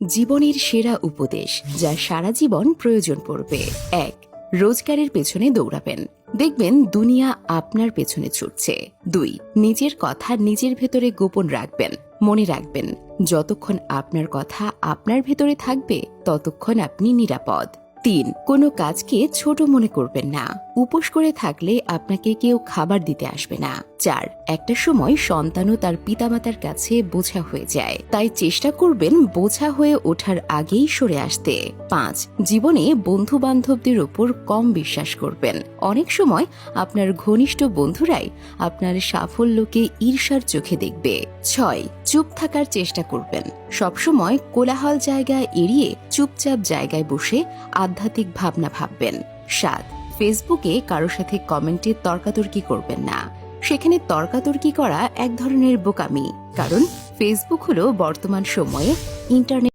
জীবনের সেরা উপদেশ যা সারা জীবন প্রয়োজন পড়বে। ১. রোজগারের পেছনে দৌড়াবেন, দেখবেন দুনিয়া আপনার পেছনে ছুটছে। ২. নিজের কথা নিজের ভেতরে গোপন রাখবেন, মনে রাখবেন যতক্ষণ আপনার কথা আপনার ভেতরে থাকবে ততক্ষণ আপনি নিরাপদ। ৩. কোনো কাজকে ছোট মনে করবেন না, উপোস করে থাকলে আপনাকে কেউ খাবার দিতে আসবে না। ৪. একটা সময় সন্তানও তার পিতামাতার কাছে বোঝা হয়ে যায়, তাই চেষ্টা করবেন বোঝা হয়ে ওঠার আগেই সরে আসতে। ৫. জীবনে বন্ধু বান্ধবদের ওপর কম বিশ্বাস করবেন, অনেক সময় আপনার ঘনিষ্ঠ বন্ধুরাই আপনার সাফল্যকে ঈর্ষার চোখে দেখবে। ৬. চুপ থাকার চেষ্টা করবেন, সবসময় কোলাহল জায়গা এড়িয়ে চুপচাপ জায়গায় বসে আধ্যাত্মিক ভাবনা ভাববেন। ৭. ফেসবুকে কারো সাথে কমেন্টে তর্কাতর্কি করবেন না, সেখানে তর্কাতর্কি করা এক ধরনের বোকামি, কারণ ফেসবুক হলো বর্তমান সময়ে ইন্টারনেট